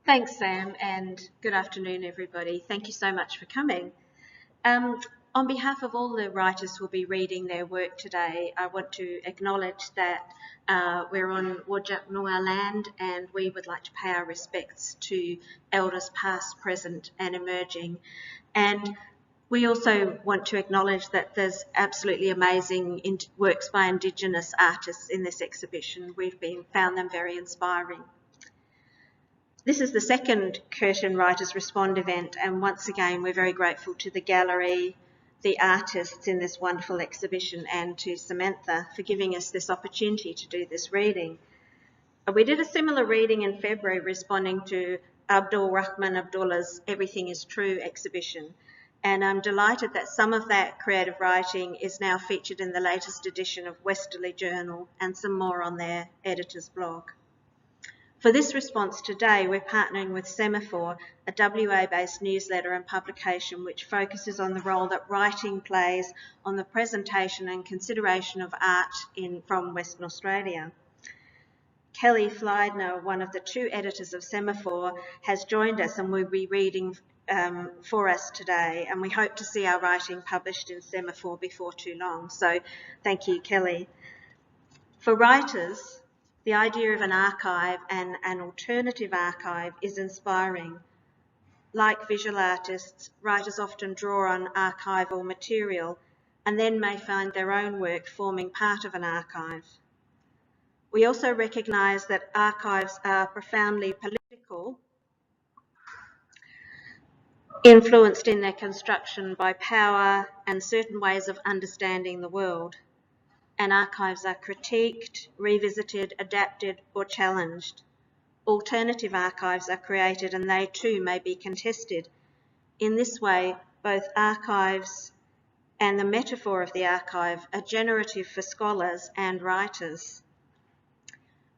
Thanks, Sam, and good afternoon, everybody. Thank you so much for coming. On behalf of all the writers who will be reading their work today, I want to acknowledge that we're on Whadjuk Noongar land and we would like to pay our respects to elders past, present and emerging. And we also want to acknowledge that there's absolutely amazing works by Indigenous artists in this exhibition. We've found them very inspiring. This is the second Curtin Writers Respond event, and once again we're very grateful to the gallery, the artists in this wonderful exhibition, and to Samantha for giving us this opportunity to do this reading. We did a similar reading in February responding to Abdul Rahman Abdullah's Everything is True exhibition, and I'm delighted that some of that creative writing is now featured in the latest edition of Westerly Journal and some more on their editor's blog. For this response today, we're partnering with Semaphore, a WA-based newsletter and publication which focuses on the role that writing plays on the presentation and consideration of art from Western Australia. Kelly Fliedner, one of the two editors of Semaphore, has joined us and will be reading for us today, and we hope to see our writing published in Semaphore before too long. So thank you, Kelly. For writers, the idea of an archive and an alternative archive is inspiring. Like visual artists, writers often draw on archival material and then may find their own work forming part of an archive. We also recognise that archives are profoundly political, influenced in their construction by power and certain ways of understanding the world. And archives are critiqued, revisited, adapted or challenged. Alternative archives are created and they too may be contested. In this way, both archives and the metaphor of the archive are generative for scholars and writers.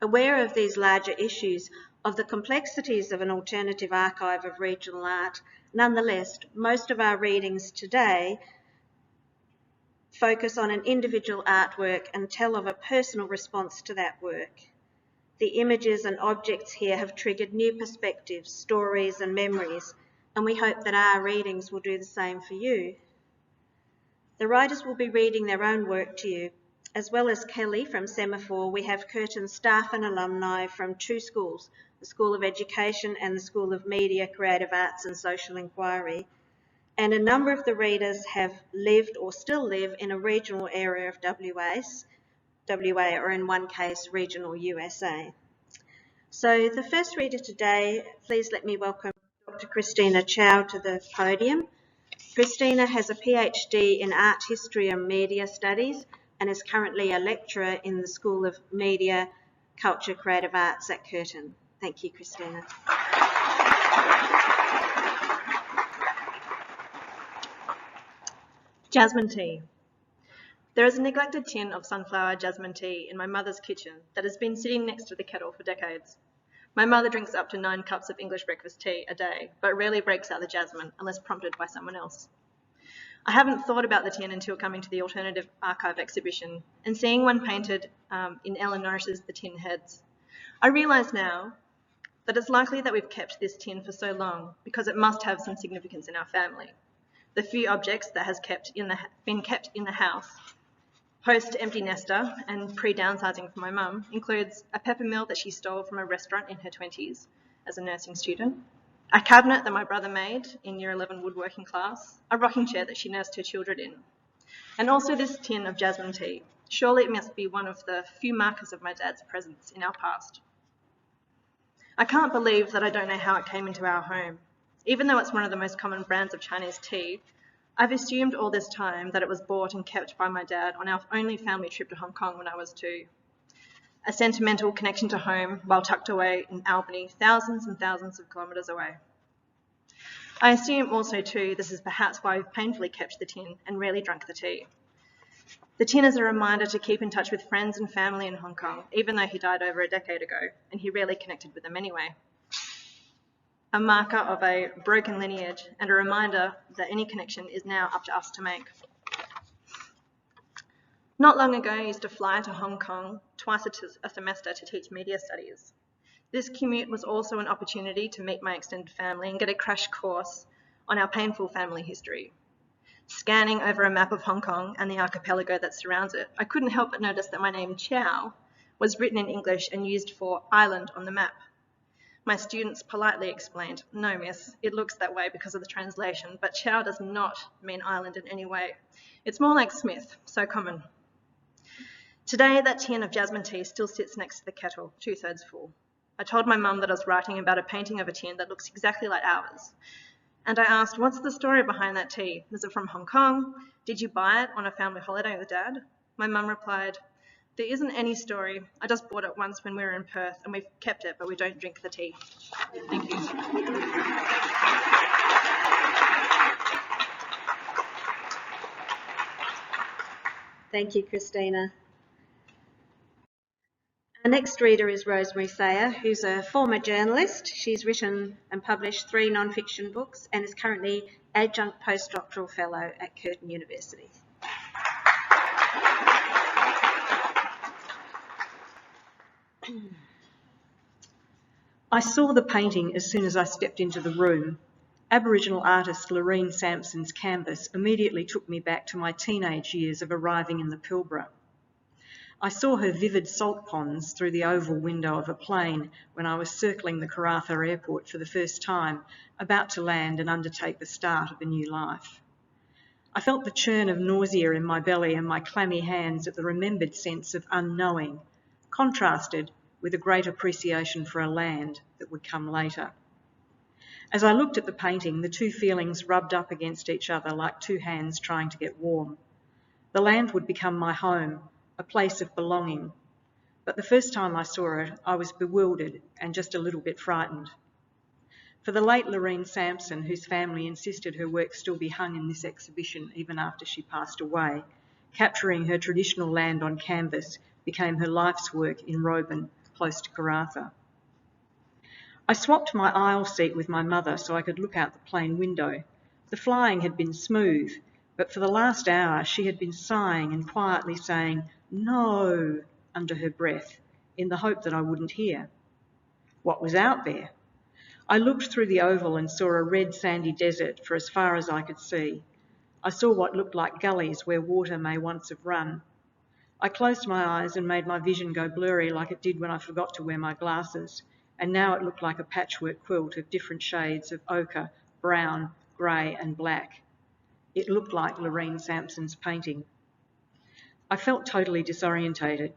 Aware of these larger issues, of the complexities of an alternative archive of regional art, nonetheless, most of our readings today focus on an individual artwork and tell of a personal response to that work. The images and objects here have triggered new perspectives, stories and memories, and we hope that our readings will do the same for you. The writers will be reading their own work to you. As well as Kelly from Semaphore, we have Curtin staff and alumni from two schools, the School of Education and the School of Media, Creative Arts and Social Inquiry. And a number of the readers have lived or still live in a regional area of WA, or in one case, regional USA. So the first reader today, please let me welcome Dr. Christina Chao to the podium. Christina has a PhD in Art History and Media Studies and is currently a lecturer in the School of Media, Culture, Creative Arts at Curtin. Thank you, Christina. Jasmine Tea. There is a neglected tin of sunflower jasmine tea in my mother's kitchen that has been sitting next to the kettle for decades. My mother drinks up to 9 cups of English breakfast tea a day, but rarely breaks out the jasmine unless prompted by someone else. I haven't thought about the tin until coming to the Alternative Archive exhibition and seeing one painted in Ellen Norris's The Tin Heads. I realise now that it's likely that we've kept this tin for so long because it must have some significance in our family. The few objects that has been kept in the house, post-empty nester and pre-downsizing for my mum, includes a pepper mill that she stole from a restaurant in her 20s as a nursing student, a cabinet that my brother made in Year 11 woodworking class, a rocking chair that she nursed her children in, and also this tin of jasmine tea. Surely it must be one of the few markers of my dad's presence in our past. I can't believe that I don't know how it came into our home. Even though it's one of the most common brands of Chinese tea, I've assumed all this time that it was bought and kept by my dad on our only family trip to Hong Kong when I was 2. A sentimental connection to home while tucked away in Albany, thousands and thousands of kilometres away. I assume also too this is perhaps why we've painfully kept the tin and rarely drunk the tea. The tin is a reminder to keep in touch with friends and family in Hong Kong, even though he died over a decade ago, and he rarely connected with them anyway. A marker of a broken lineage and a reminder that any connection is now up to us to make. Not long ago, I used to fly to Hong Kong twice a semester to teach media studies. This commute was also an opportunity to meet my extended family and get a crash course on our painful family history. Scanning over a map of Hong Kong and the archipelago that surrounds it, I couldn't help but notice that my name, Chao, was written in English and used for island on the map. My students politely explained, "No, miss, it looks that way because of the translation, but Chao does not mean island in any way. It's more like Smith, so common." Today, that tin of jasmine tea still sits next to the kettle, 2/3 full. I told my mum that I was writing about a painting of a tin that looks exactly like ours. And I asked, "What's the story behind that tea? Is it from Hong Kong? Did you buy it on a family holiday with Dad?" My mum replied, "There isn't any story. I just bought it once when we were in Perth and we've kept it, but we don't drink the tea." Thank you. Thank you, Christina. Our next reader is Rosemary Sayer, who's a former journalist. She's written and published 3 non-fiction books and is currently adjunct postdoctoral fellow at Curtin University. I saw the painting as soon as I stepped into the room. Aboriginal artist Loreen Sampson's canvas immediately took me back to my teenage years of arriving in the Pilbara. I saw her vivid salt ponds through the oval window of a plane when I was circling the Karratha airport for the first time, about to land and undertake the start of a new life. I felt the churn of nausea in my belly and my clammy hands at the remembered sense of unknowing, contrasted with a great appreciation for a land that would come later. As I looked at the painting, the two feelings rubbed up against each other like two hands trying to get warm. The land would become my home, a place of belonging. But the first time I saw it, I was bewildered and just a little bit frightened. For the late Loreen Sampson, whose family insisted her work still be hung in this exhibition even after she passed away, capturing her traditional land on canvas became her life's work in Roban, close to Karratha. I swapped my aisle seat with my mother so I could look out the plane window. The flying had been smooth, but for the last hour she had been sighing and quietly saying, "No," under her breath, in the hope that I wouldn't hear. What was out there? I looked through the oval and saw a red sandy desert for as far as I could see. I saw what looked like gullies where water may once have run. I closed my eyes and made my vision go blurry like it did when I forgot to wear my glasses, and now it looked like a patchwork quilt of different shades of ochre, brown, grey and black. It looked like Loreen Sampson's painting. I felt totally disorientated.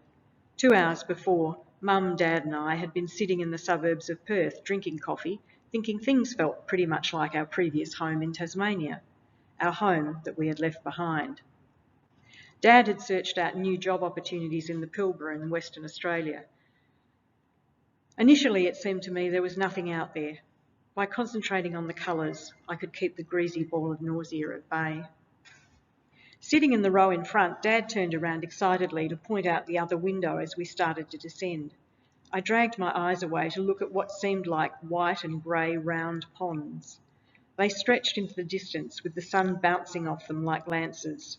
2 hours before, Mum, Dad and I had been sitting in the suburbs of Perth drinking coffee, thinking things felt pretty much like our previous home in Tasmania, our home that we had left behind. Dad had searched out new job opportunities in the Pilbara in Western Australia. Initially, it seemed to me there was nothing out there. By concentrating on the colours, I could keep the greasy ball of nausea at bay. Sitting in the row in front, Dad turned around excitedly to point out the other window as we started to descend. I dragged my eyes away to look at what seemed like white and grey round ponds. They stretched into the distance with the sun bouncing off them like lances.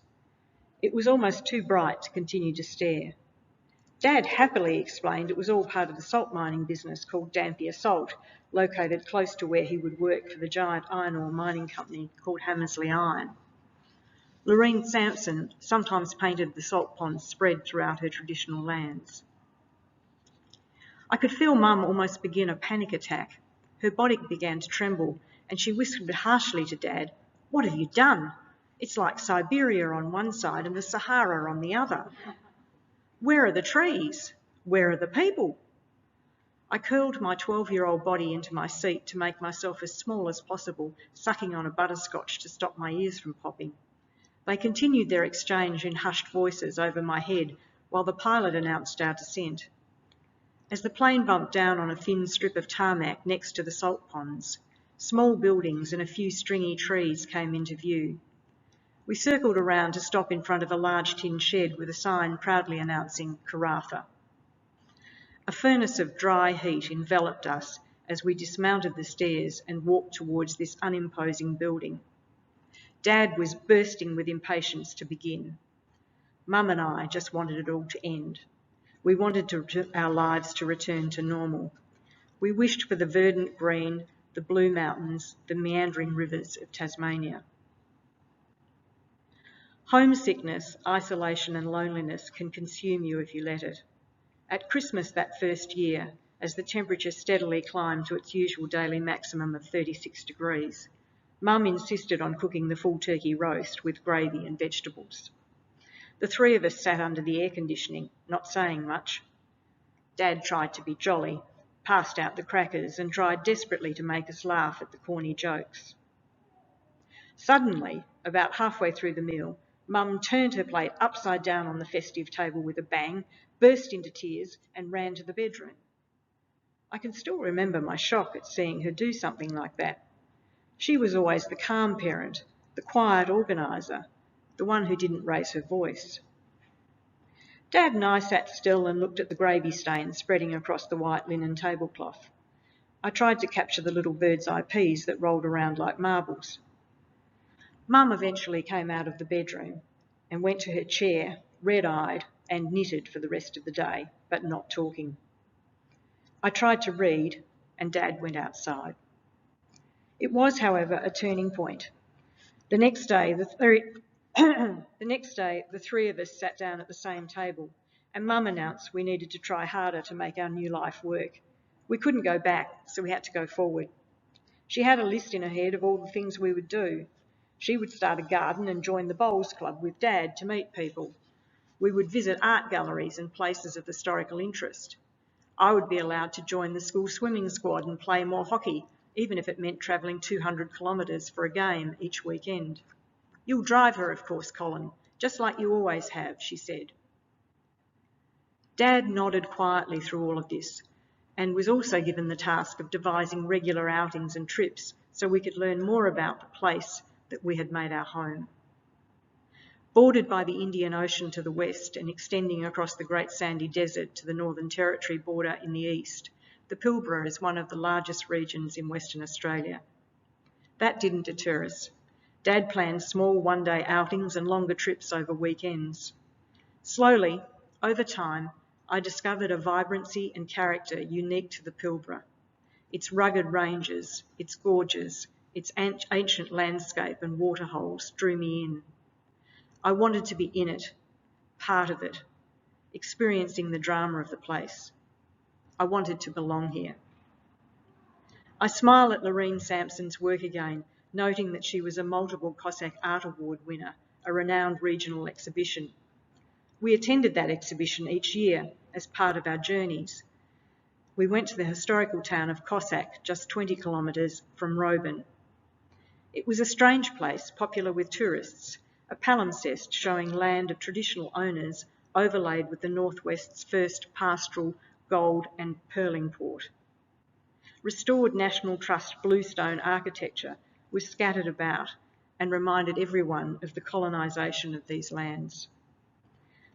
It was almost too bright to continue to stare. Dad happily explained it was all part of the salt mining business called Dampier Salt, located close to where he would work for the giant iron ore mining company called Hamersley Iron. Loreen Sampson sometimes painted the salt ponds spread throughout her traditional lands. I could feel Mum almost begin a panic attack. Her body began to tremble and she whispered harshly to Dad, "What have you done? It's like Siberia on one side and the Sahara on the other. Where are the trees? Where are the people?" I curled my 12-year-old body into my seat to make myself as small as possible, sucking on a butterscotch to stop my ears from popping. They continued their exchange in hushed voices over my head while the pilot announced our descent. As the plane bumped down on a thin strip of tarmac next to the salt ponds, small buildings and a few stringy trees came into view. We circled around to stop in front of a large tin shed with a sign proudly announcing Karratha. A furnace of dry heat enveloped us as we dismounted the stairs and walked towards this unimposing building. Dad was bursting with impatience to begin. Mum and I just wanted it all to end. We wanted our lives to return to normal. We wished for the verdant green, the blue mountains, the meandering rivers of Tasmania. Homesickness, isolation and loneliness can consume you if you let it. At Christmas that first year, as the temperature steadily climbed to its usual daily maximum of 36 degrees, Mum insisted on cooking the full turkey roast with gravy and vegetables. The three of us sat under the air conditioning, not saying much. Dad tried to be jolly, passed out the crackers and tried desperately to make us laugh at the corny jokes. Suddenly, about halfway through the meal, Mum turned her plate upside down on the festive table with a bang, burst into tears and ran to the bedroom. I can still remember my shock at seeing her do something like that. She was always the calm parent, the quiet organiser, the one who didn't raise her voice. Dad and I sat still and looked at the gravy stain spreading across the white linen tablecloth. I tried to capture the little bird's eye peas that rolled around like marbles. Mum eventually came out of the bedroom and went to her chair, red-eyed and knitted for the rest of the day, but not talking. I tried to read and Dad went outside. It was, however, a turning point. The next day, the three of us sat down at the same table and Mum announced we needed to try harder to make our new life work. We couldn't go back, so we had to go forward. She had a list in her head of all the things we would do. She would start a garden and join the bowls club with Dad to meet people. We would visit art galleries and places of historical interest. I would be allowed to join the school swimming squad and play more hockey, even if it meant travelling 200 kilometres for a game each weekend. You'll drive her, of course, Colin, just like you always have, she said. Dad nodded quietly through all of this and was also given the task of devising regular outings and trips so we could learn more about the place that we had made our home. Bordered by the Indian Ocean to the west and extending across the Great Sandy Desert to the Northern Territory border in the east, the Pilbara is one of the largest regions in Western Australia. That didn't deter us. Dad planned small one-day outings and longer trips over weekends. Slowly, over time, I discovered a vibrancy and character unique to the Pilbara. Its rugged ranges, its gorges, its ancient landscape and waterholes drew me in. I wanted to be in it, part of it, experiencing the drama of the place. I wanted to belong here. I smile at Loreen Sampson's work again, noting that she was a multiple Cossack Art Award winner, a renowned regional exhibition. We attended that exhibition each year as part of our journeys. We went to the historical town of Cossack, just 20 kilometres from Roban. It was a strange place, popular with tourists, a palimpsest showing land of traditional owners overlaid with the Northwest's first pastoral gold and pearling port. Restored National Trust bluestone architecture was scattered about and reminded everyone of the colonisation of these lands.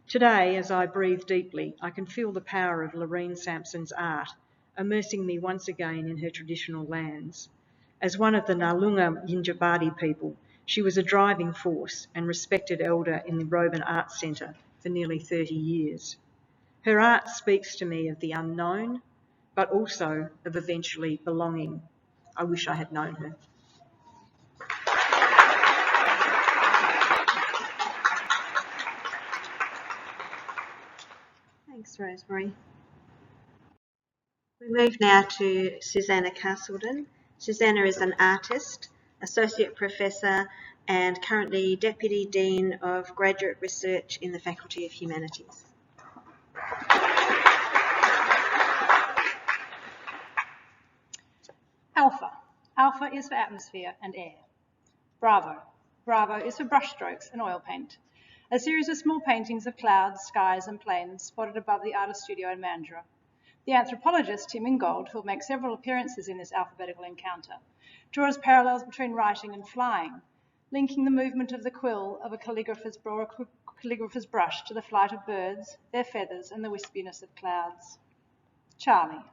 Today, as I breathe deeply, I can feel the power of Loreen Sampson's art, immersing me once again in her traditional lands. As one of the Ngalunga Yinjabadi people, she was a driving force and respected elder in the Roban Arts Centre for nearly 30 years. Her art speaks to me of the unknown, but also of eventually belonging. I wish I had known her. Thanks, Rosemary. We move now to Susanna Castleden. Susanna is an artist, associate professor, and currently Deputy Dean of Graduate Research in the Faculty of Humanities. Alpha. Alpha is for atmosphere and air. Bravo. Bravo is for brushstrokes and oil paint. A series of small paintings of clouds, skies and plains spotted above the artist studio in Mandurah. The anthropologist Tim Ingold, who will make several appearances in this alphabetical encounter, draws parallels between writing and flying, linking the movement of the quill of a calligrapher's brush to the flight of birds, their feathers and the wispiness of clouds. Charlie.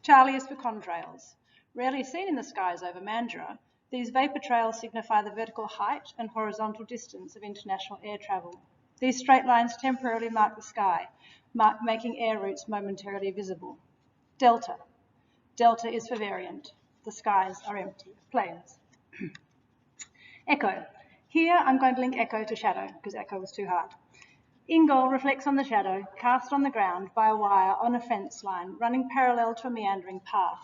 Charlie is for contrails. Rarely seen in the skies over Mandurah, these vapour trails signify the vertical height and horizontal distance of international air travel. These straight lines temporarily mark the sky, making air routes momentarily visible. Delta. Delta is for variant. The skies are empty of planes. Echo. Here I'm going to link echo to shadow because echo was too hard. Ingol reflects on the shadow cast on the ground by a wire on a fence line running parallel to a meandering path.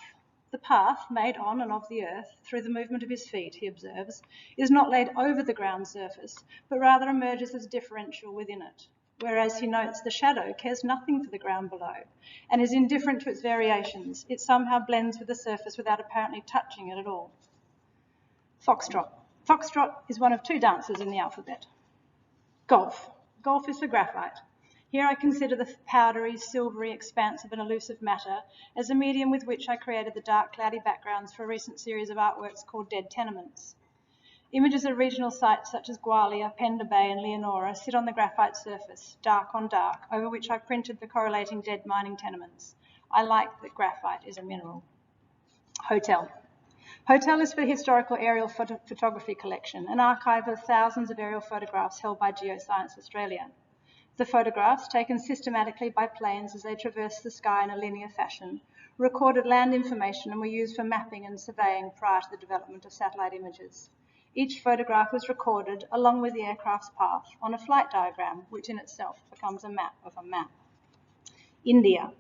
The path, made on and of the earth through the movement of his feet, he observes, is not laid over the ground surface, but rather emerges as a differential within it, whereas he notes the shadow cares nothing for the ground below and is indifferent to its variations. It somehow blends with the surface without apparently touching it at all. Foxtrot. Foxtrot is one of two dances in the alphabet. Golf. Golf is for graphite. Here I consider the powdery, silvery expanse of an elusive matter as a medium with which I created the dark, cloudy backgrounds for a recent series of artworks called Dead Tenements. Images of regional sites such as Gwalia, Pender Bay and Leonora sit on the graphite surface, dark on dark, over which I printed the correlating dead mining tenements. I like that graphite is a mineral. Hotel. Hotel is for the historical aerial photography collection, an archive of thousands of aerial photographs held by Geoscience Australia. The photographs, taken systematically by planes as they traverse the sky in a linear fashion, recorded land information and were used for mapping and surveying prior to the development of satellite images. Each photograph was recorded along with the aircraft's path on a flight diagram, which in itself becomes a map of a map. India.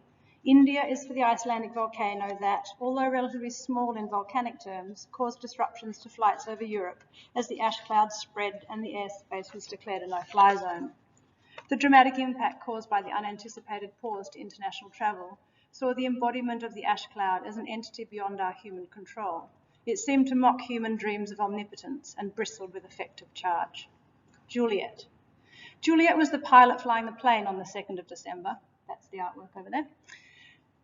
India is for the Icelandic volcano that, although relatively small in volcanic terms, caused disruptions to flights over Europe as the ash clouds spread and the airspace was declared a no-fly zone. The dramatic impact caused by the unanticipated pause to international travel saw the embodiment of the ash cloud as an entity beyond our human control. It seemed to mock human dreams of omnipotence and bristled with effective charge. Juliet. Juliet was the pilot flying the plane on the 2nd of December. That's the artwork over there.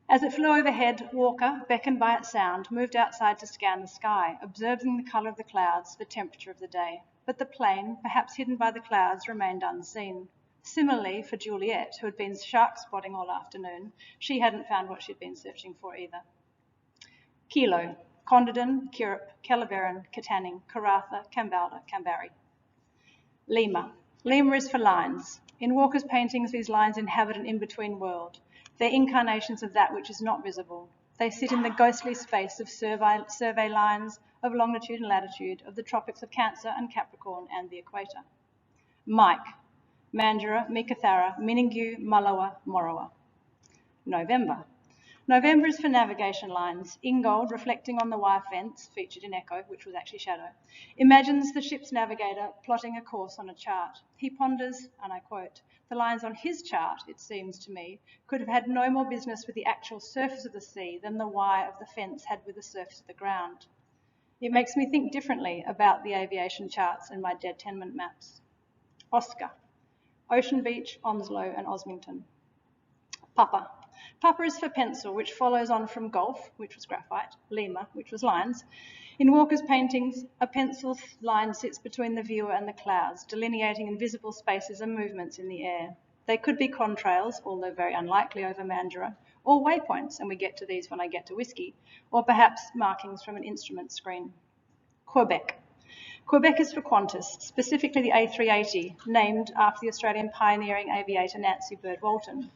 As it flew overhead, Walker, beckoned by its sound, moved outside to scan the sky, observing the colour of the clouds, the temperature of the day. But the plane, perhaps hidden by the clouds, remained unseen. Similarly, for Juliet, who had been shark spotting all afternoon, she hadn't found what she'd been searching for either. Kilo. Condordan, Curup, Kelleverin, Katanning, Karatha, Kambalda, Kambari. Lima. Lima is for lines. In Walker's paintings, these lines inhabit an in-between world. They're incarnations of that which is not visible. They sit in the ghostly space of survey lines of longitude and latitude of the tropics of Cancer and Capricorn and the equator. Mike. Mandurah, Meekathara, Miningu, Malawa, Morowa. November. November is for navigation lines. Ingold, reflecting on the wire fence, featured in Echo, which was actually shadow, imagines the ship's navigator plotting a course on a chart. He ponders, and I quote, "The lines on his chart, it seems to me, could have had no more business with the actual surface of the sea than the wire of the fence had with the surface of the ground." It makes me think differently about the aviation charts in my dead tenement maps. Oscar. Ocean Beach, Onslow and Osmington. Papa. Papa is for pencil, which follows on from golf, which was graphite, Lima, which was lines. In Walker's paintings, a pencil line sits between the viewer and the clouds, delineating invisible spaces and movements in the air. They could be contrails, although very unlikely over Mandurah, or waypoints, and we get to these when I get to whiskey, or perhaps markings from an instrument screen. Quebec. Quebec is for Qantas, specifically the A380, named after the Australian pioneering aviator Nancy Bird Walton.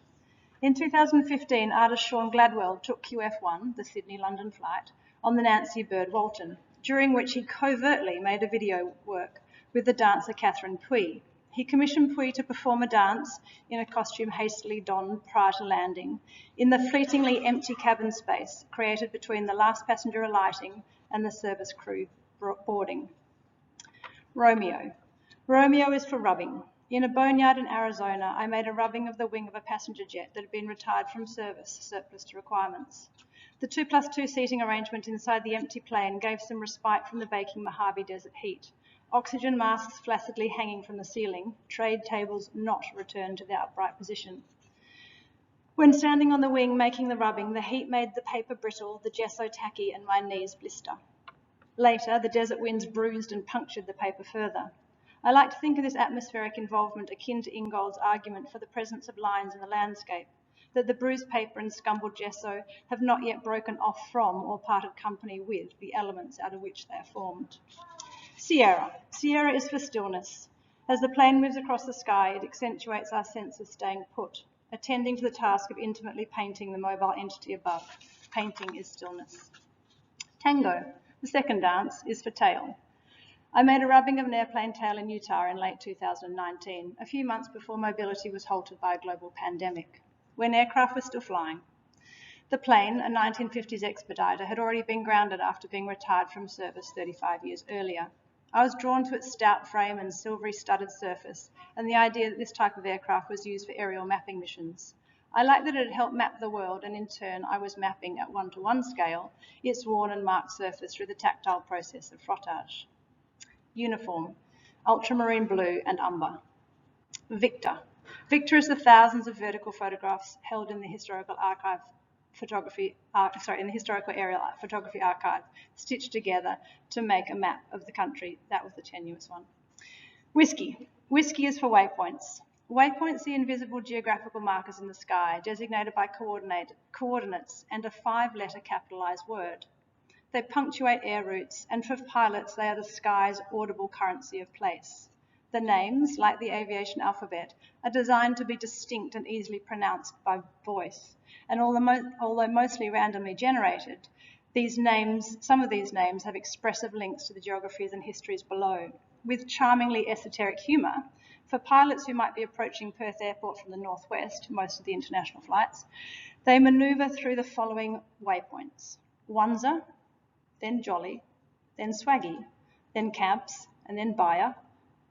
In 2015, artist Sean Gladwell took QF1, the Sydney-London flight, on the Nancy Bird Walton, during which he covertly made a video work with the dancer Catherine Puy. He commissioned Puy to perform a dance in a costume hastily donned prior to landing in the fleetingly empty cabin space created between the last passenger alighting and the service crew boarding. Romeo. Romeo is for rubbing. In a boneyard in Arizona, I made a rubbing of the wing of a passenger jet that had been retired from service, surplus to requirements. The 2+2 seating arrangement inside the empty plane gave some respite from the baking Mojave Desert heat. Oxygen masks flaccidly hanging from the ceiling, trade tables not returned to their upright position. When standing on the wing making the rubbing, the heat made the paper brittle, the gesso tacky, and my knees blister. Later, the desert winds bruised and punctured the paper further. I like to think of this atmospheric involvement akin to Ingold's argument for the presence of lines in the landscape, that the bruised paper and scumbled gesso have not yet broken off from or parted company with the elements out of which they are formed. Sierra. Sierra is for stillness. As the plane moves across the sky, it accentuates our sense of staying put, attending to the task of intimately painting the mobile entity above. painting is stillness. Tango, the second dance, is for tail. I made a rubbing of an airplane tail in Utah in late 2019, a few months before mobility was halted by a global pandemic, when aircraft were still flying. The plane, a 1950s Expediter, had already been grounded after being retired from service 35 years earlier. I was drawn to its stout frame and silvery studded surface, and the idea that this type of aircraft was used for aerial mapping missions. I liked that it had helped map the world, and in turn I was mapping at 1-to-1 scale its worn and marked surface through the tactile process of frottage. Uniform, ultramarine blue and umber. Victor. Victor is the thousands of vertical photographs held in the historical aerial photography archive, stitched together to make a map of the country. That was the tenuous one. Whiskey. Whiskey is for waypoints. Waypoints are invisible geographical markers in the sky, designated by coordinates and a 5-letter capitalized word. They punctuate air routes, and for pilots, they are the sky's audible currency of place. The names, like the aviation alphabet, are designed to be distinct and easily pronounced by voice. And although mostly randomly generated, some of these names have expressive links to the geographies and histories below, with charmingly esoteric humour. For pilots who might be approaching Perth Airport from the northwest, most of the international flights, they manoeuvre through the following waypoints: Wanza, then Jolly, then Swaggy, then Camps, and then Baya,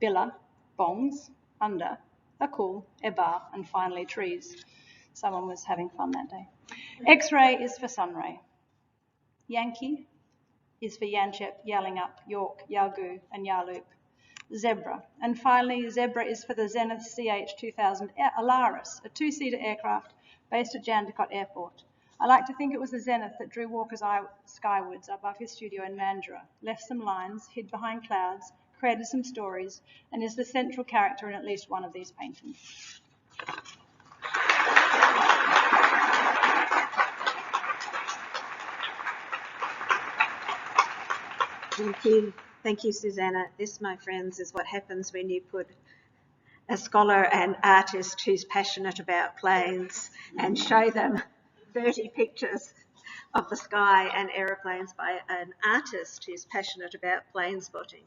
Billa, Bongs, Under, Akul, Ebar, and finally Trees. Someone was having fun that day. X-ray is for sunray. Yankee is for Yanchep, Yallingup, York, Yargoo, and Yarloop. Zebra. And finally, Zebra is for the Zenith CH-2000 Alaris, a 2-seater aircraft based at Jandakot Airport. I like to think it was the Zenith that drew Walker's eye skywards above his studio in Mandurah, left some lines, hid behind clouds, created some stories, and is the central character in at least one of these paintings. Thank you. Thank you, Susanna. This, my friends, is what happens when you put a scholar and artist who's passionate about planes and show them 30 pictures of the sky and aeroplanes by an artist who's passionate about plane spotting.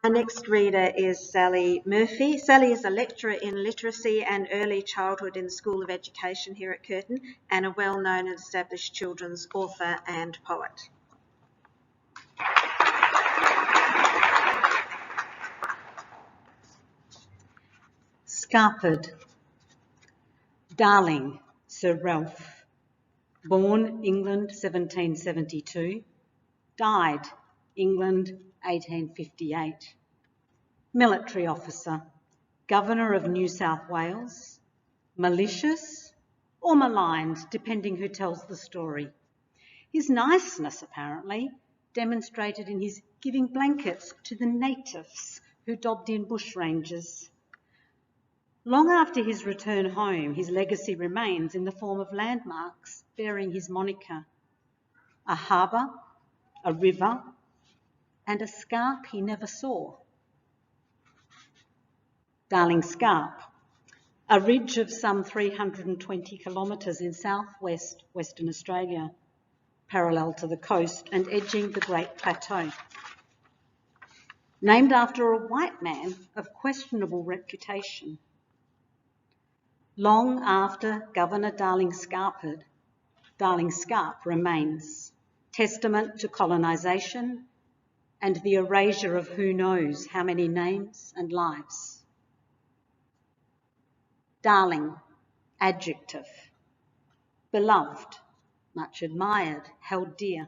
Our next reader is Sally Murphy. Sally is a lecturer in literacy and early childhood in the School of Education here at Curtin and a well-known and established children's author and poet. Scarped. Darling, Sir Ralph. Born England 1772. Died England 1858. Military officer. Governor of New South Wales. Malicious or maligned, depending who tells the story. His niceness, apparently, demonstrated in his giving blankets to the natives who dobbed in bushrangers. Long after his return home, his legacy remains in the form of landmarks bearing his moniker: a harbour, a river, and a scarp he never saw. Darling Scarp, a ridge of some 320 kilometres in southwest Western Australia, parallel to the coast and edging the Great Plateau. Named after a white man of questionable reputation. Long after Governor Darling Scarped, Darling Scarp remains, testament to colonisation and the erasure of who knows how many names and lives. Darling, adjective. Beloved, much admired, held dear.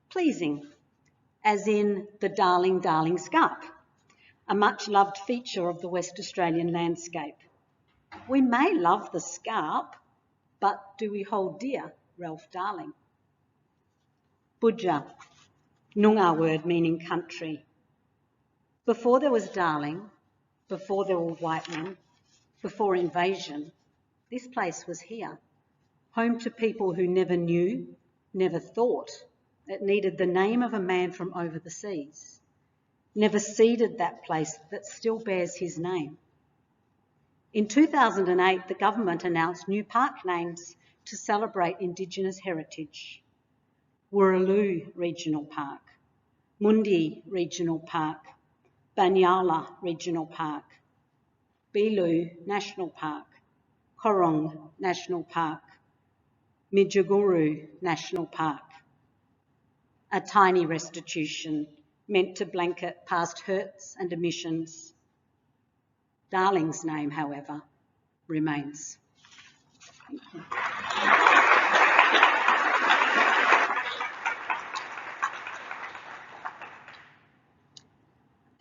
Pleasing, as in the Darling, Darling Scarp, a much loved feature of the West Australian landscape. We may love the scarp, but do we hold dear Ralph Darling? Budja, Noongar word meaning country. Before there was Darling, before there were white men, before invasion, this place was here, home to people who never knew, never thought it needed the name of a man from over the seas, never ceded that place that still bears his name. In 2008, the government announced new park names to celebrate Indigenous heritage. Woolloomooloo Regional Park, Mundi Regional Park, Banyala Regional Park, Beeloo National Park, Korong National Park, Midjuguru National Park. A tiny restitution meant to blanket past hurts and omissions. Darling's name, however, remains. Thank you.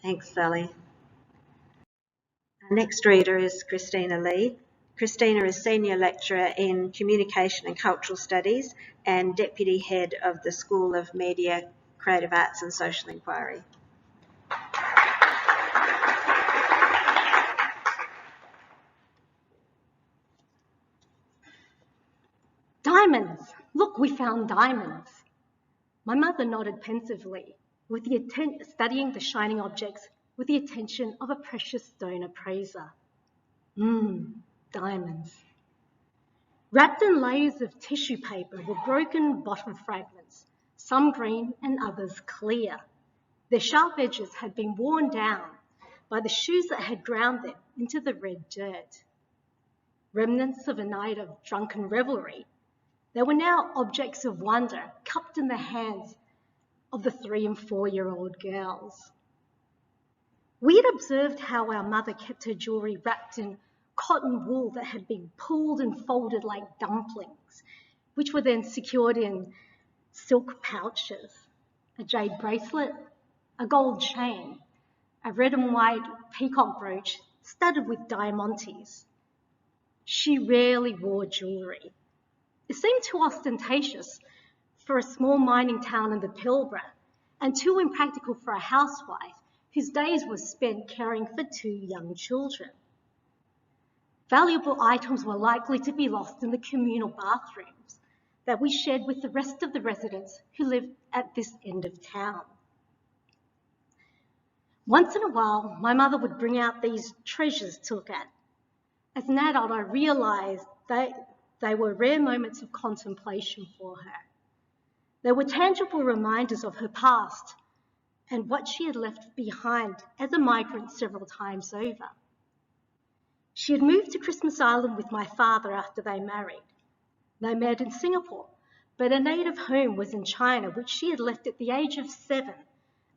Thanks, Sally. Our next reader is Christina Lee. Christina is Senior Lecturer in Communication and Cultural Studies and Deputy Head of the School of Media, Creative Arts and Social Inquiry. Diamonds! Look, we found diamonds. My mother nodded pensively, studying the shining objects with the attention of a precious stone appraiser. Diamonds. Wrapped in layers of tissue paper were broken bottom fragments, some green and others clear. Their sharp edges had been worn down by the shoes that had ground them into the red dirt. Remnants of a night of drunken revelry, they were now objects of wonder cupped in the hands of the 3- and 4-year-old girls. We had observed how our mother kept her jewellery wrapped in cotton wool that had been pulled and folded like dumplings, which were then secured in silk pouches. A jade bracelet, a gold chain, a red and white peacock brooch studded with diamantes. She rarely wore jewellery. It seemed too ostentatious for a small mining town in the Pilbara and too impractical for a housewife whose days were spent caring for 2 young children. Valuable items were likely to be lost in the communal bathrooms that we shared with the rest of the residents who lived at this end of town. Once in a while, my mother would bring out these treasures to look at. As an adult, I realised that they were rare moments of contemplation for her. They were tangible reminders of her past and what she had left behind as a migrant several times over. She had moved to Christmas Island with my father after they married. They met in Singapore, but her native home was in China, which she had left at the age of 7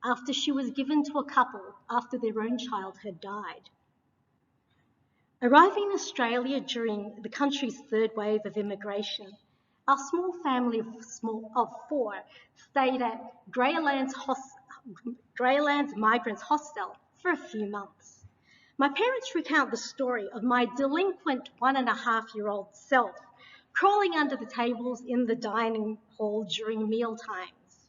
after she was given to a couple after their own child had died. Arriving in Australia during the country's 3rd wave of immigration, our small family of 4 stayed at Greylands Migrants Hostel for a few months. My parents recount the story of my delinquent 1.5-year-old self crawling under the tables in the dining hall during meal times.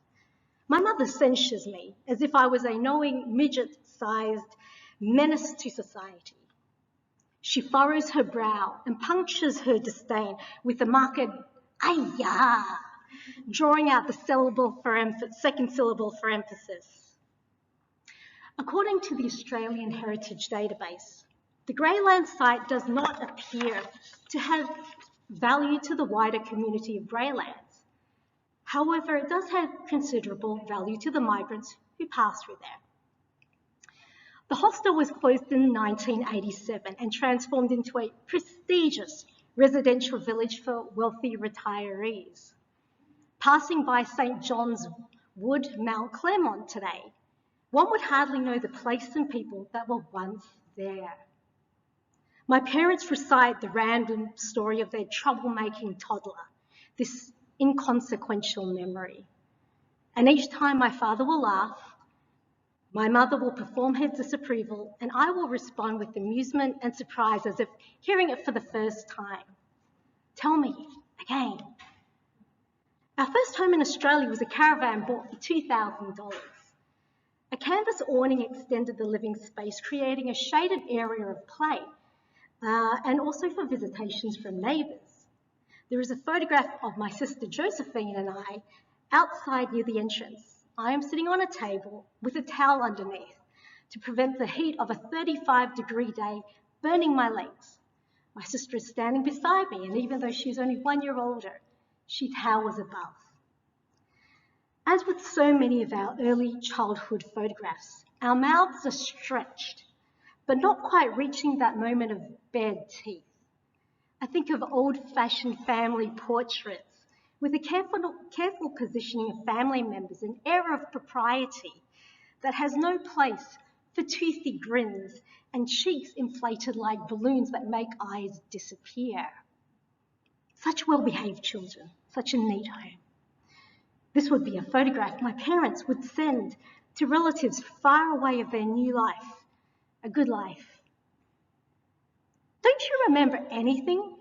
My mother censures me as if I was a knowing midget-sized menace to society. She furrows her brow and punctures her disdain with a marked "Ayah," drawing out the second syllable for emphasis. According to the Australian Heritage Database, the Greylands site does not appear to have value to the wider community of Greylands. However, it does have considerable value to the migrants who pass through there. The hostel was closed in 1987 and transformed into a prestigious residential village for wealthy retirees. Passing by St John's Wood, Mount Claremont today, one would hardly know the place and people that were once there. My parents recite the random story of their troublemaking toddler, this inconsequential memory. And each time my father will laugh, my mother will perform her disapproval, and I will respond with amusement and surprise as if hearing it for the first time. Tell me again. Our first home in Australia was a caravan bought for $2,000. A canvas awning extended the living space, creating a shaded area of play, and also for visitations from neighbours. There is a photograph of my sister Josephine and I outside near the entrance. I am sitting on a table with a towel underneath to prevent the heat of a 35-degree day burning my legs. My sister is standing beside me, and even though she's only 1 year older, she towers above. As with so many of our early childhood photographs, our mouths are stretched, but not quite reaching that moment of bared teeth. I think of old-fashioned family portraits with a careful positioning of family members, an air of propriety that has no place for toothy grins and cheeks inflated like balloons that make eyes disappear. Such well-behaved children, such a neat home. This would be a photograph my parents would send to relatives far away of their new life, a good life. Don't you remember anything?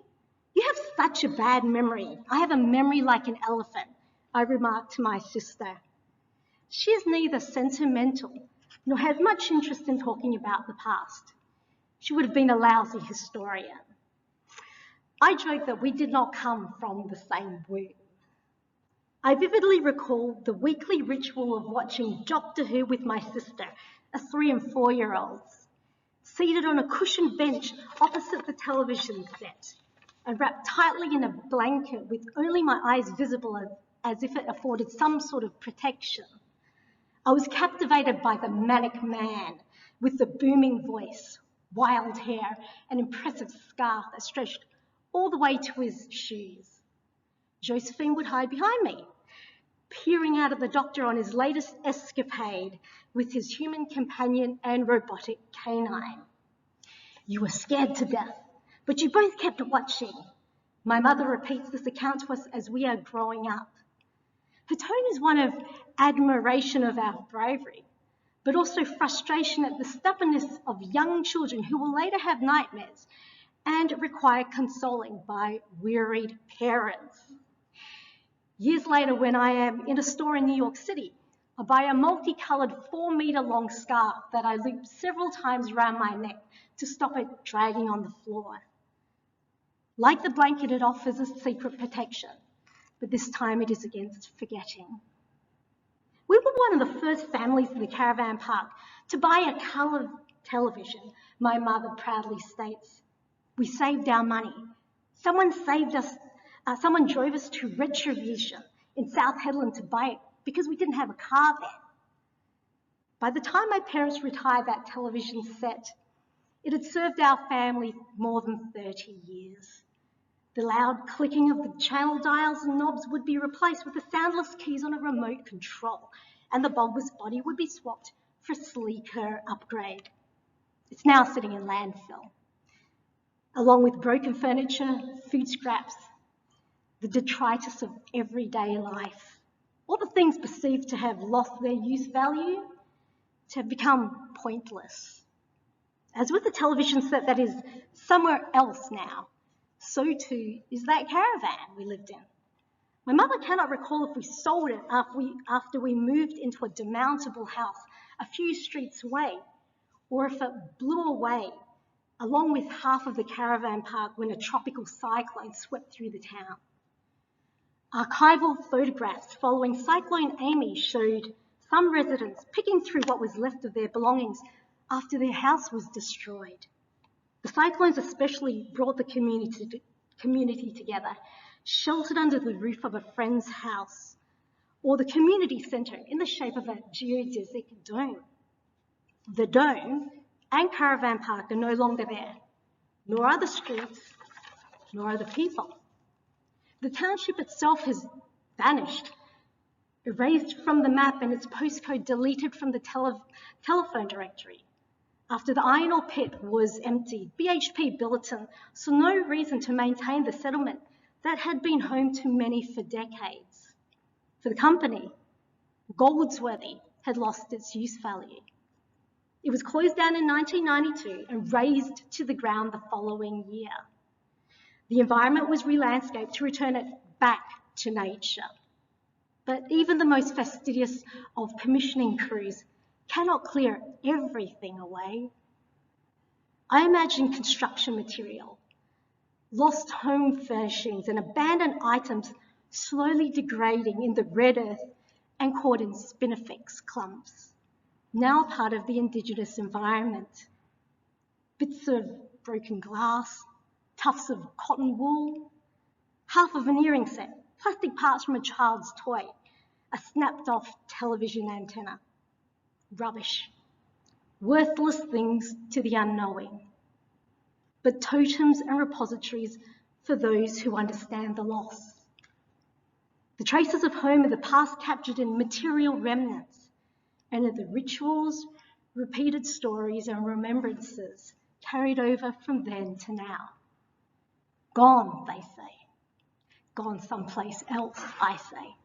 You have such a bad memory. I have a memory like an elephant, I remarked to my sister. She is neither sentimental nor has much interest in talking about the past. She would have been a lousy historian. I joked that we did not come from the same womb. I vividly recall the weekly ritual of watching Doctor Who with my sister, a 3 and 4 year olds, seated on a cushioned bench opposite the television set and wrapped tightly in a blanket with only my eyes visible as if it afforded some sort of protection. I was captivated by the manic man with the booming voice, wild hair, and impressive scarf that stretched all the way to his shoes. Josephine would hide behind me, peering out at the doctor on his latest escapade with his human companion and robotic canine. You were scared to death, but you both kept watching. My mother repeats this account to us as we are growing up. Her tone is one of admiration of our bravery, but also frustration at the stubbornness of young children who will later have nightmares and require consoling by wearied parents. Years later, when I am in a store in New York City, I buy a multicolored 4-meter-long scarf that I loop several times around my neck to stop it dragging on the floor. Like the blanket, it offers a secret protection, but this time it is against forgetting. We were one of the first families in the caravan park to buy a colored television, my mother proudly states. We saved our money. Someone drove us to Retribution in South Hedland to buy it because we didn't have a car then. By the time my parents retired that television set, it had served our family more than 30 years. The loud clicking of the channel dials and knobs would be replaced with the soundless keys on a remote control, and the bulbous body would be swapped for a sleeker upgrade. It's now sitting in landfill, along with broken furniture, food scraps, the detritus of everyday life, all the things perceived to have lost their use value, to have become pointless. As with the television set that is somewhere else now, so too is that caravan we lived in. My mother cannot recall if we sold it after we moved into a demountable house a few streets away, or if it blew away along with half of the caravan park when a tropical cyclone swept through the town. Archival photographs following Cyclone Amy showed some residents picking through what was left of their belongings after their house was destroyed. The cyclones especially brought the community together, sheltered under the roof of a friend's house, or the community centre in the shape of a geodesic dome. The dome and caravan park are no longer there, nor are the streets, nor are the people. The township itself has vanished, erased from the map and its postcode deleted from the telephone directory. After the iron ore pit was emptied, BHP Billiton saw no reason to maintain the settlement that had been home to many for decades. For the company, Goldsworthy had lost its use value. It was closed down in 1992 and razed to the ground the following year. The environment was re-landscaped to return it back to nature. But even the most fastidious of commissioning crews cannot clear everything away. I imagine construction material, lost home furnishings and abandoned items slowly degrading in the red earth and caught in spinifex clumps, now part of the Indigenous environment. Bits of broken glass, tufts of cotton wool, half of an earring set, plastic parts from a child's toy, a snapped-off television antenna. Rubbish. Worthless things to the unknowing, but totems and repositories for those who understand the loss. The traces of home are the past captured in material remnants, and are the rituals, repeated stories and remembrances carried over from then to now. Gone, they say. Gone someplace else, I say.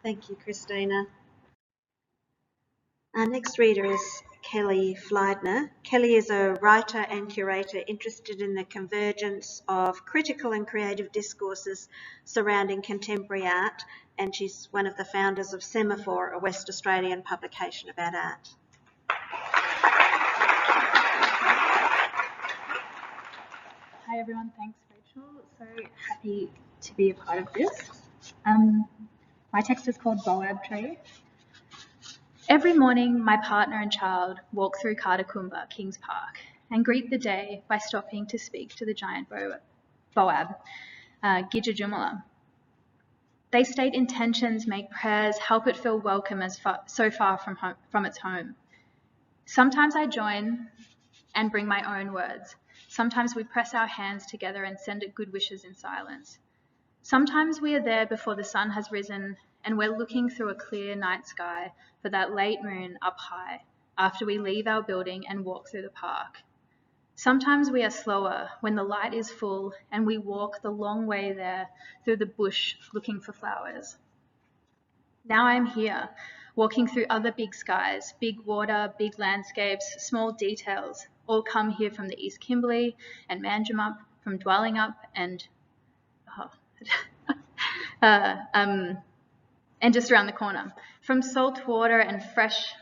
Thank you, Christina. Our next reader is Kelly Fliedner. Kelly is a writer and curator interested in the convergence of critical and creative discourses surrounding contemporary art, and she's one of the founders of Semaphore, a West Australian publication about art. Hi everyone, thanks Rachel. So happy to be a part of this. My text is called Boab Tree. Every morning, my partner and child walk through Katakumba, Kings Park, and greet the day by stopping to speak to the giant Boab, Gijajumala. They state intentions, make prayers, help it feel welcome so far from its home. Sometimes I join and bring my own words. Sometimes we press our hands together and send it good wishes in silence. Sometimes we are there before the sun has risen and we're looking through a clear night sky for that late moon up high after we leave our building and walk through the park. Sometimes we are slower when the light is full and we walk the long way there through the bush looking for flowers. Now I'm here, walking through other big skies, big water, big landscapes, small details, all come here from the East Kimberley and Manjimup, from Dwellingup and and just around the corner, from salt water and fresh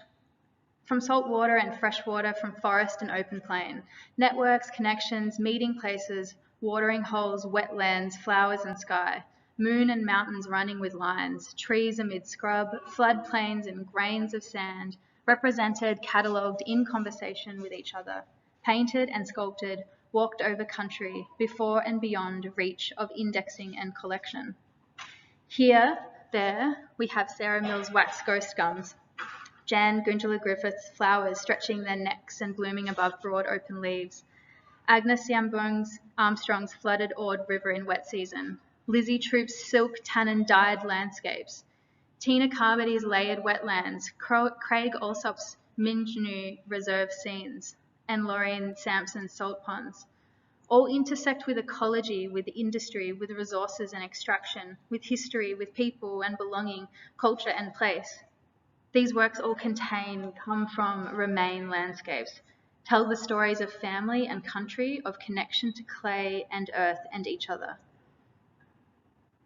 water, from forest and open plain, networks, connections, meeting places, watering holes, wetlands, flowers and sky, moon and mountains running with lines, trees amid scrub, floodplains and grains of sand, represented, catalogued in conversation with each other, painted and sculpted, walked over country before and beyond reach of indexing and collection. Here, there, we have Sarah Mill's wax ghost gums, Jan Gundula Griffith's flowers stretching their necks and blooming above broad open leaves, Agnes Yambung's Armstrong's flooded Ord River in wet season, Lizzie Troop's silk tannin dyed landscapes, Tina Carmody's layered wetlands, Craig Alsop's Minjnu reserve scenes, and Lorraine Sampson's salt ponds, all intersect with ecology, with industry, with resources and extraction, with history, with people and belonging, culture and place. These works all contain, come from, remain landscapes, tell the stories of family and country, of connection to clay and earth and each other.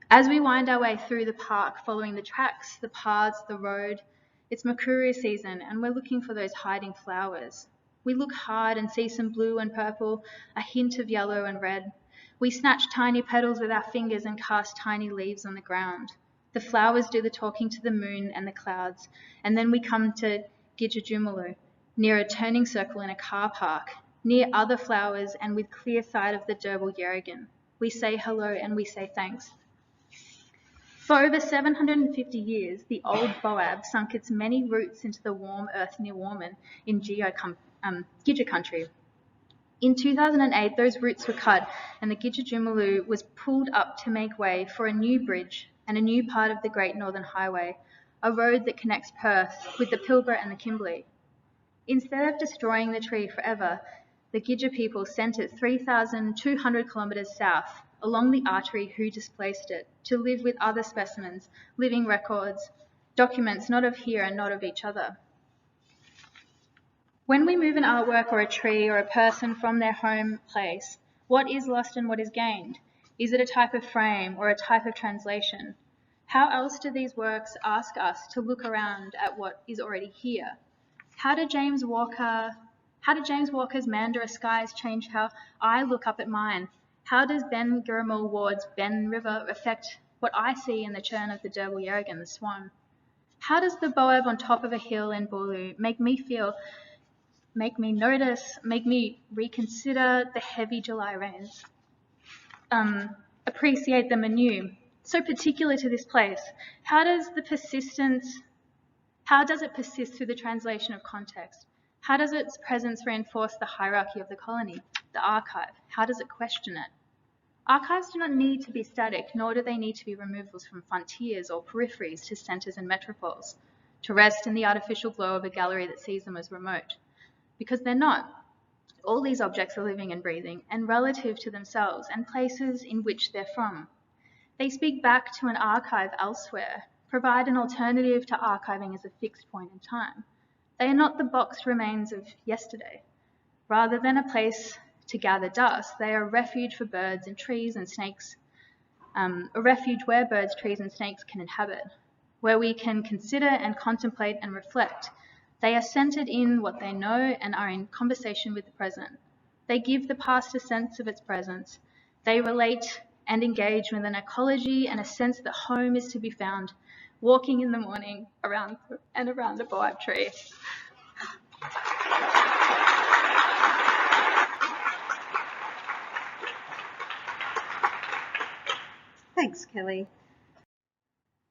As we wind our way through the park, following the tracks, the paths, the road, it's Makuru season and we're looking for those hiding flowers. We look hard and see some blue and purple, a hint of yellow and red. We snatch tiny petals with our fingers and cast tiny leaves on the ground. The flowers do the talking to the moon and the clouds, and then we come to Gijajumalu, near a turning circle in a car park, near other flowers and with clear sight of the Derbil Yerrigan. We say hello and we say thanks. For over 750 years, the old Boab sunk its many roots into the warm earth near Warman in Gija country. In 2008, those roots were cut and the Gijajumalu was pulled up to make way for a new bridge and a new part of the Great Northern Highway, a road that connects Perth with the Pilbara and the Kimberley. Instead of destroying the tree forever, the Gija people sent it 3,200 kilometres south along the artery who displaced it to live with other specimens, living records, documents not of here and not of each other. When we move an artwork or a tree or a person from their home place, what is lost and what is gained? Is it a type of frame or a type of translation? How else do these works ask us to look around at what is already here? How did James Walker's Mandurah skies change how I look up at mine? How does Ben Gurmal Ward's Ben River affect what I see in the churn of the Derbil Yerrigan, the Swan? How does the Boab on top of a hill in Bolu make me feel, make me notice, make me reconsider the heavy July rains? Appreciate them anew. So particular to this place, how does it persist through the translation of context? How does its presence reinforce the hierarchy of the colony, the archive? How does it question it? Archives do not need to be static, nor do they need to be removals from frontiers or peripheries to centres and metropoles, to rest in the artificial glow of a gallery that sees them as remote. Because they're not. All these objects are living and breathing, and relative to themselves and places in which they're from. They speak back to an archive elsewhere, provide an alternative to archiving as a fixed point in time. They are not the boxed remains of yesterday. Rather than a place to gather dust, they are a refuge for birds and trees and snakes, a refuge where birds, trees and snakes can inhabit, where we can consider and contemplate and reflect. They are centred in what they know and are in conversation with the present. They give the past a sense of its presence. They relate and engage with an ecology and a sense that home is to be found, walking in the morning around a boab tree. Thanks, Kelly.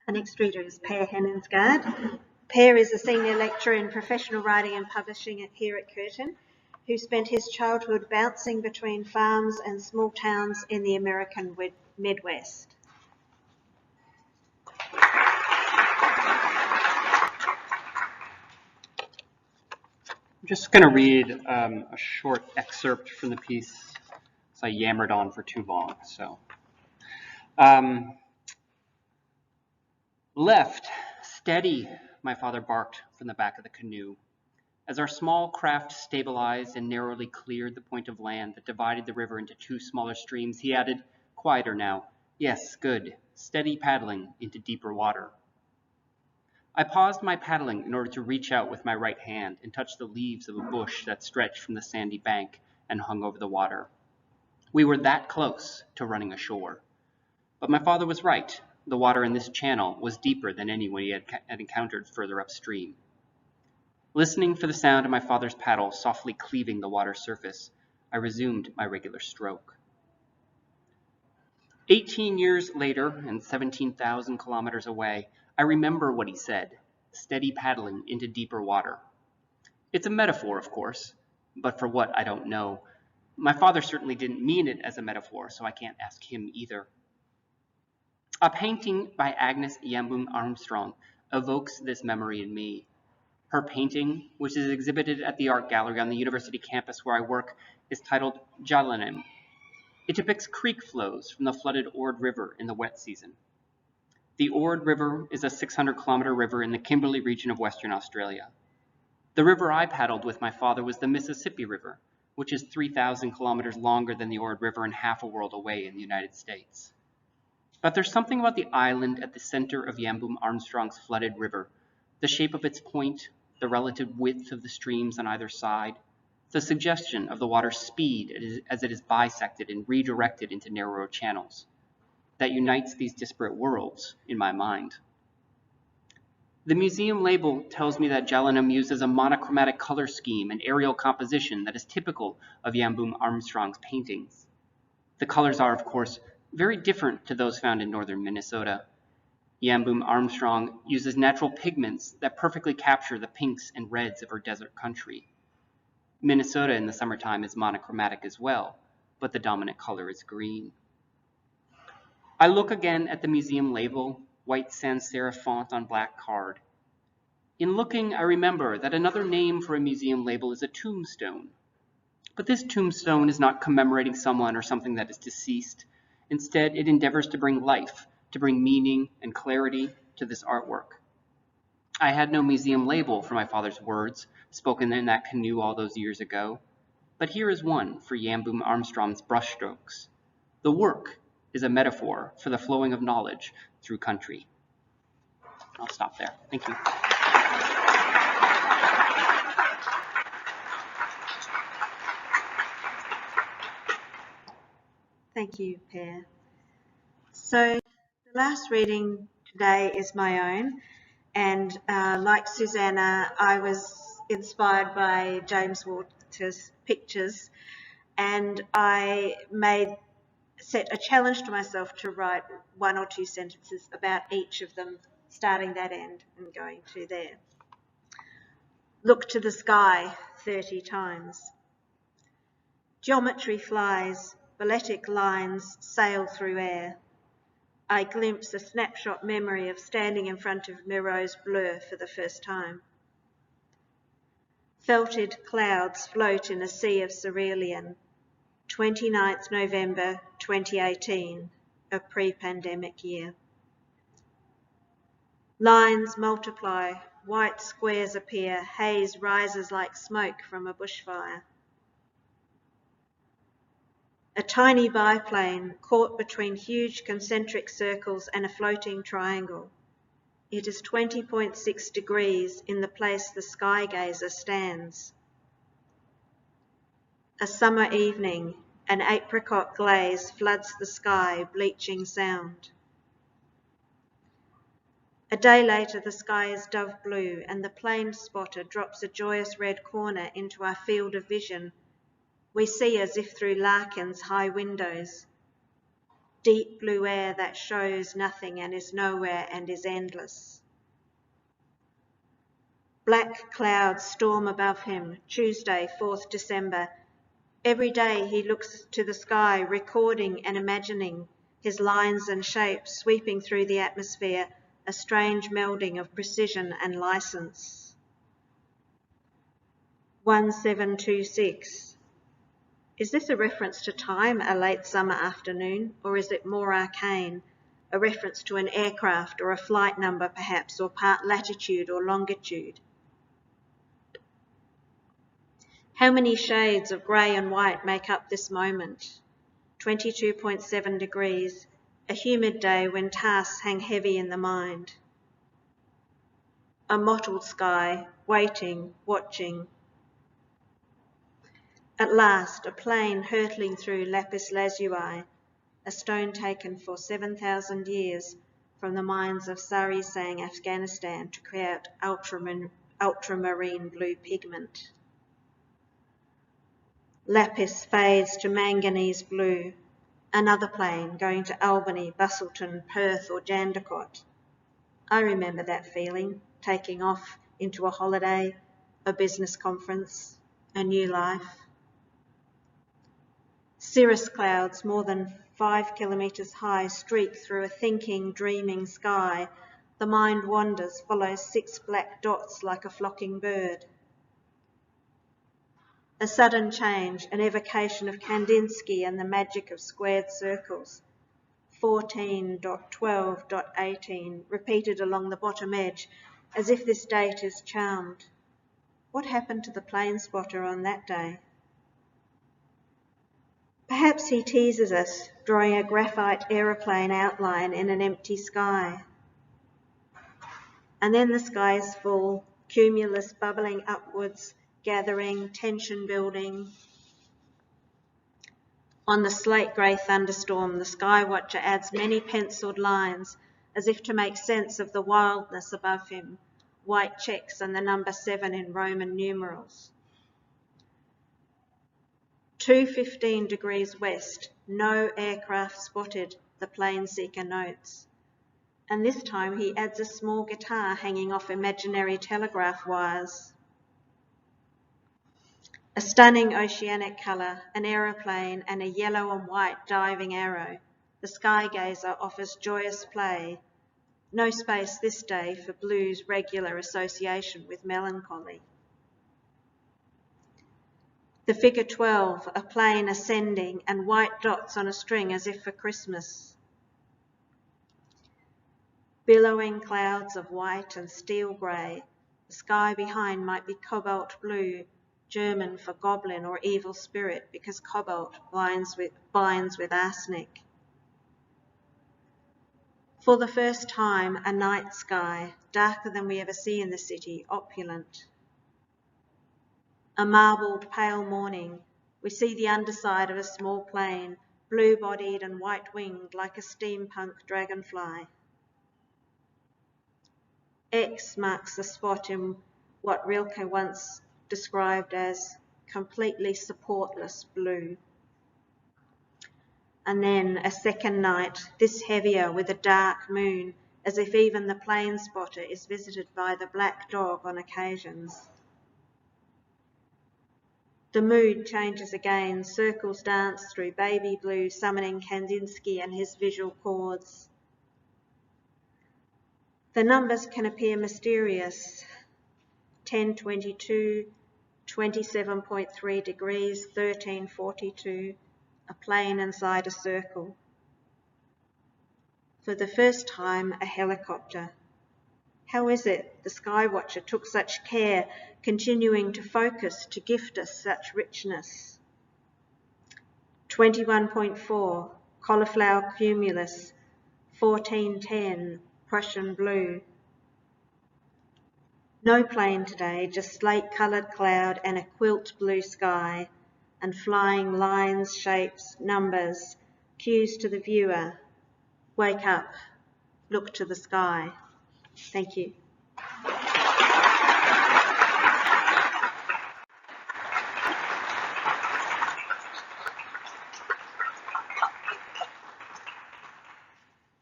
Our next reader is Pear Hennensgaard. Pear is a senior lecturer in professional writing and publishing here at Curtin, who spent his childhood bouncing between farms and small towns in the American Midwest. I'm just going to read a short excerpt from the piece, because I yammered on for too long. So, left, steady, my father barked from the back of the canoe. As our small craft stabilized and narrowly cleared the point of land that divided the river into two smaller streams, he added, quieter now. Yes, good. Steady paddling into deeper water. I paused my paddling in order to reach out with my right hand and touch the leaves of a bush that stretched from the sandy bank and hung over the water. We were that close to running ashore. But my father was right. The water in this channel was deeper than any we had encountered further upstream. Listening for the sound of my father's paddle softly cleaving the water's surface, I resumed my regular stroke. 18 years later, and 17,000 kilometers away, I remember what he said, steady paddling into deeper water. It's a metaphor, of course, but for what, I don't know. My father certainly didn't mean it as a metaphor, so I can't ask him either. A painting by Agnes Yambung Armstrong evokes this memory in me. Her painting, which is exhibited at the art gallery on the university campus where I work, is titled Jalanem. It depicts creek flows from the flooded Ord River in the wet season. The Ord River is a 600-kilometer river in the Kimberley region of Western Australia. The river I paddled with my father was the Mississippi River, which is 3,000 kilometers longer than the Ord River and half a world away in the United States. But there's something about the island at the center of Yambung Armstrong's flooded river, the shape of its point, the relative width of the streams on either side, the suggestion of the water's speed as it is bisected and redirected into narrower channels, that unites these disparate worlds in my mind. The museum label tells me that Jalanem uses a monochromatic color scheme and aerial composition that is typical of Yambung Armstrong's paintings. The colors are, of course, very different to those found in northern Minnesota. Yambung Armstrong uses natural pigments that perfectly capture the pinks and reds of her desert country. Minnesota in the summertime is monochromatic as well, but the dominant color is green. I look again at the museum label, white sans serif font on black card. In looking, I remember that another name for a museum label is a tombstone. But this tombstone is not commemorating someone or something that is deceased. Instead, it endeavors to bring life, to bring meaning and clarity to this artwork. I had no museum label for my father's words, spoken in that canoe all those years ago, but here is one for Yambung Armstrong's brushstrokes. The work is a metaphor for the flowing of knowledge through country. I'll stop there. Thank you. Thank you, Pear. So the last reading today is my own, And like Susanna, I was inspired by James Walter's pictures, and I set a challenge to myself to write 1 or 2 sentences about each of them, starting that end and going to there. Look to the sky 30 times. Geometry flies, balletic lines sail through air. I glimpse a snapshot memory of standing in front of Miro's blur for the first time. Felted clouds float in a sea of cerulean. 29th November 2018, a pre-pandemic year. Lines multiply, white squares appear, haze rises like smoke from a bushfire. A tiny biplane caught between huge concentric circles and a floating triangle. It is 20.6 degrees in the place the sky gazer stands. A summer evening, an apricot glaze floods the sky, bleaching sound. A day later, the sky is dove blue and the plane spotter drops a joyous red corner into our field of vision. We see as if through Larkin's high windows. Deep blue air that shows nothing and is nowhere and is endless. Black clouds storm above him, Tuesday, 4th December. Every day he looks to the sky, recording and imagining his lines and shapes sweeping through the atmosphere, a strange melding of precision and license. 1726. Is this a reference to time, a late summer afternoon, or is it more arcane, a reference to an aircraft or a flight number perhaps, or part latitude or longitude? How many shades of grey and white make up this moment? 22.7 degrees, a humid day when tasks hang heavy in the mind. A mottled sky, waiting, watching. At last, a plane hurtling through lapis lazuli, a stone taken for 7,000 years from the mines of Sarisang, Afghanistan, to create ultramarine blue pigment. Lapis fades to manganese blue. Another plane going to Albany, Busselton, Perth or Jandakot. I remember that feeling, taking off into a holiday, a business conference, a new life. Cirrus clouds more than 5 kilometres high streak through a thinking, dreaming sky. The mind wanders, follows 6 black dots like a flocking bird. A sudden change, an evocation of Kandinsky and the magic of squared circles. 14.12.18, repeated along the bottom edge, as if this date is charmed. What happened to the plane spotter on that day? Perhaps he teases us, drawing a graphite aeroplane outline in an empty sky. And then the sky is full, cumulus bubbling upwards, gathering, tension building. On the slate grey thunderstorm, the sky watcher adds many penciled lines as if to make sense of the wildness above him, white checks and the number 7 in Roman numerals. 2:15 degrees west, no aircraft spotted, the plane seeker notes. And this time he adds a small guitar hanging off imaginary telegraph wires. A stunning oceanic colour, an aeroplane and a yellow and white diving arrow. The sky gazer offers joyous play. No space this day for blue's regular association with melancholy. The figure 12, a plane ascending and white dots on a string as if for Christmas. Billowing clouds of white and steel grey. The sky behind might be cobalt blue, German for goblin or evil spirit, because cobalt binds with arsenic. For the first time, a night sky, darker than we ever see in the city, opulent. A marbled pale morning, we see the underside of a small plane, blue-bodied and white-winged like a steampunk dragonfly. X marks the spot in what Rilke once described as completely supportless blue. And then a second night, this heavier with a dark moon, as if even the plane spotter is visited by the black dog on occasions. The mood changes again, circles dance through baby blue, summoning Kandinsky and his visual chords. The numbers can appear mysterious. 1022, 27.3 degrees, 1342, a plane inside a circle. For the first time, a helicopter. How is it the Skywatcher took such care, continuing to focus to gift us such richness? 21.4, cauliflower cumulus, 1410, Prussian blue. No plane today, just slate-coloured cloud and a quilt blue sky, and flying lines, shapes, numbers, cues to the viewer. Wake up, look to the sky. Thank you.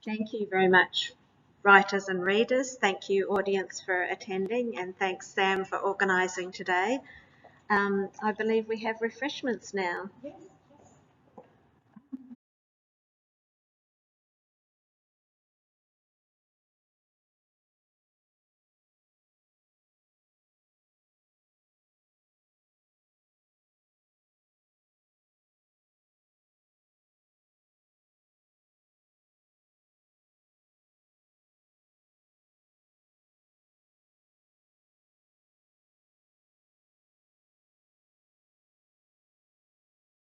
Thank you very much, writers and readers. Thank you, audience, for attending, and thanks, Sam, for organising today. I believe we have refreshments now. Yes.